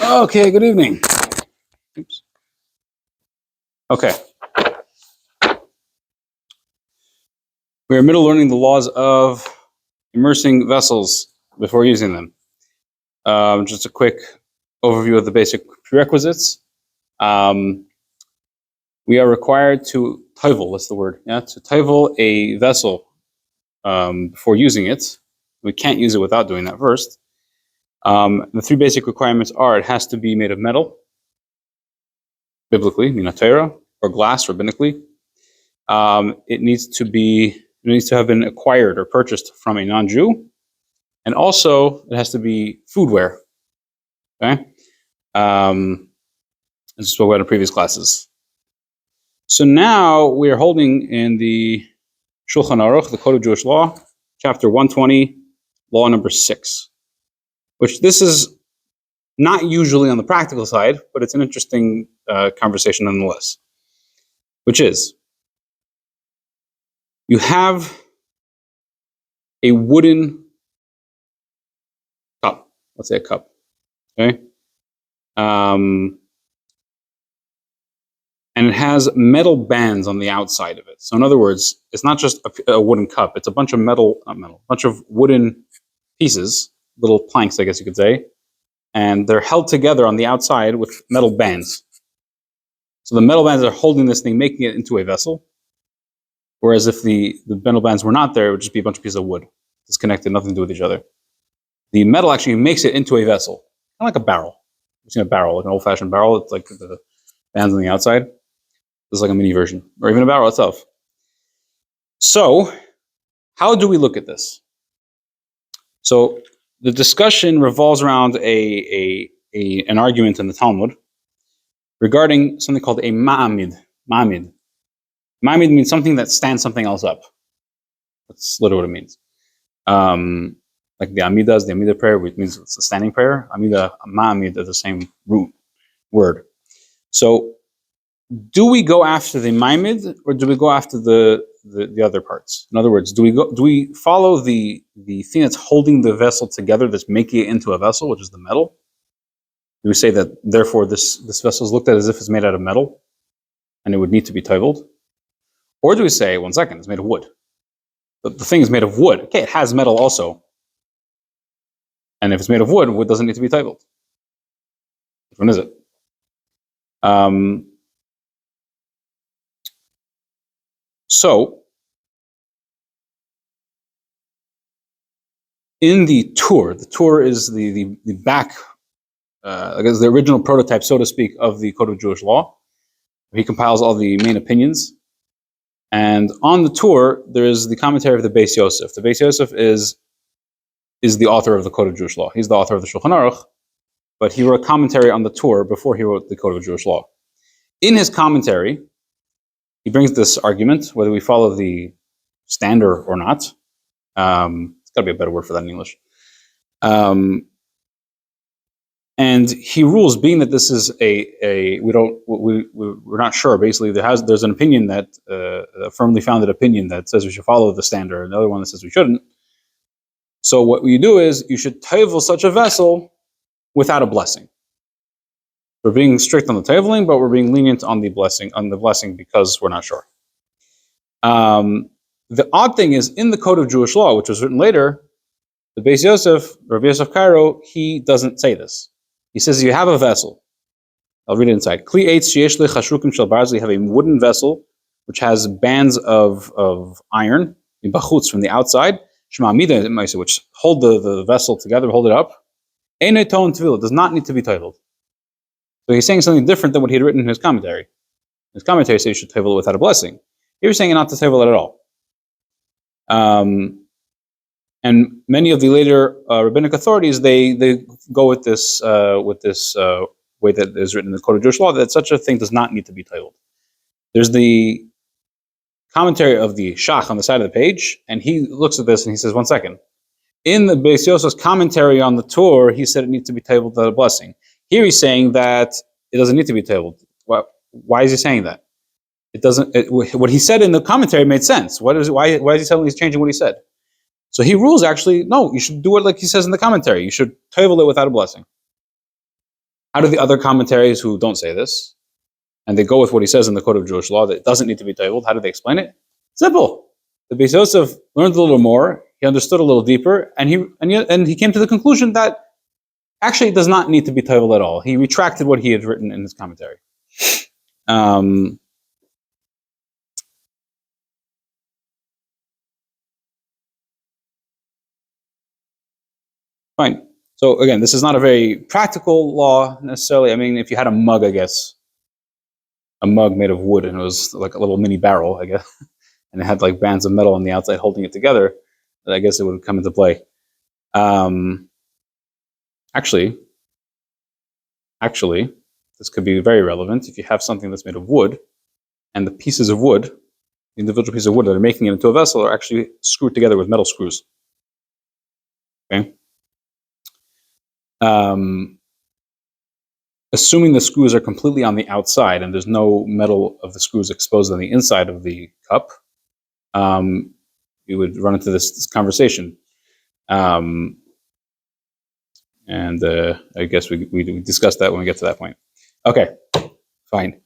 Okay, good evening. Oops. Okay. We are middle learning the laws of immersing vessels before using them. Just a quick overview of the basic prerequisites. We are required to tovel, that's the word, to tovel a vessel before using it. We can't use it without doing that first. The three basic requirements are: it has to be made of metal, biblically, minatera, or glass, rabbinically. It needs to have been acquired or purchased from a non-Jew, and also it has to be foodware. Okay, this is what we had in previous classes. So now we are holding in the Shulchan Aruch, the Code of Jewish Law, chapter 120, law number 6, which this is not usually on the practical side, but it's an interesting conversation nonetheless, which is, you have a wooden cup, let's say a cup, okay? And it has metal bands on the outside of it. So in other words, it's not just a wooden cup, it's a bunch of bunch of wooden pieces, little planks, I guess you could say, and they're held together on the outside with metal bands. So the metal bands are holding this thing, making it into a vessel, whereas if the metal bands were not there, it would just be a bunch of pieces of wood, disconnected, nothing to do with each other. The metal actually makes it into a vessel, kind of like a barrel. You've seen a barrel, like an old-fashioned barrel. It's like the bands on the outside. This is like a mini version, or even a barrel itself. So, how do we look at this? So, the discussion revolves around an argument in the Talmud regarding something called a ma'amid. Ma'amid. Ma'amid means something that stands something else up. That's literally what it means. Like the Amida prayer, which means it's a standing prayer. Ma'amid are the same root word. So, do we go after the ma'amid, or do we go after the other parts? In other words, do we follow the thing that's holding the vessel together, that's making it into a vessel, which is the metal? Do we say that therefore this vessel is looked at as if it's made out of metal, and it would need to be toveled? Or do we say, one second, it's made of wood? But the thing is made of wood. Okay, it has metal also, and if it's made of wood, wood doesn't need to be toveled. Which one is it? So, in the Tur is the back, I guess the original prototype, so to speak, of the Code of Jewish Law. He compiles all the main opinions. And on the Tur, there is the commentary of the Beis Yosef. The Beis Yosef is the author of the Code of Jewish Law. He's the author of the Shulchan Aruch, but he wrote a commentary on the Tur before he wrote the Code of Jewish Law. In his commentary, he brings this argument, whether we follow the standard or not. It's got to be a better word for that in English. And he rules, being that this is we're not sure. Basically, there's an opinion that a firmly founded opinion that says we should follow the standard, another one that says we shouldn't. So what you do is you should tovel such a vessel without a blessing. We're being strict on the toveling, but we're being lenient on the blessing because we're not sure. The odd thing is, in the Code of Jewish Law, which was written later, the Beis Yosef, Rabbi Yosef Cairo, he doesn't say this. He says you have a vessel. I'll read it inside. Kli eitz sheyesh le chashrukim shel barzel. You have a wooden vessel which has bands of iron in bachutz from the outside, which hold the vessel together, hold it up. Einay ton tvil, does not need to be toveled. So he's saying something different than what he had written in his commentary. His commentary says you should tovel it without a blessing. He was saying not to tovel it at all. And many of the later rabbinic authorities, they go with this way that is written in the Code of Jewish Law, that such a thing does not need to be toveled. There's the commentary of the Shach on the side of the page, and he looks at this and he says, one second. In the Beis Yosef's commentary on the Tur, he said it needs to be toveled without a blessing. Here he's saying that it doesn't need to be toveled. Why is he saying that? It doesn't. What he said in the commentary made sense. Why is he telling he's changing what he said? So he rules, actually, no, you should do it like he says in the commentary. You should tovel it without a blessing. How do the other commentaries who don't say this, and they go with what he says in the Code of Jewish Law that it doesn't need to be toiveled, how do they explain it? Simple. The Beis Yosef learned a little more, he understood a little deeper, and he came to the conclusion that actually it does not need to be toivel at all. He retracted what he had written in his commentary. Fine. So again, this is not a very practical law necessarily. I mean, if you had a mug, I guess, a mug made of wood, and it was like a little mini barrel, I guess, and it had like bands of metal on the outside holding it together, I guess it would come into play. Actually, this could be very relevant if you have something that's made of wood, and the pieces of wood, the individual pieces of wood that are making it into a vessel, are actually screwed together with metal screws. Okay. Assuming the screws are completely on the outside and there's no metal of the screws exposed on the inside of the cup, you would run into this conversation. And I guess we discuss that when we get to that point. Okay, fine.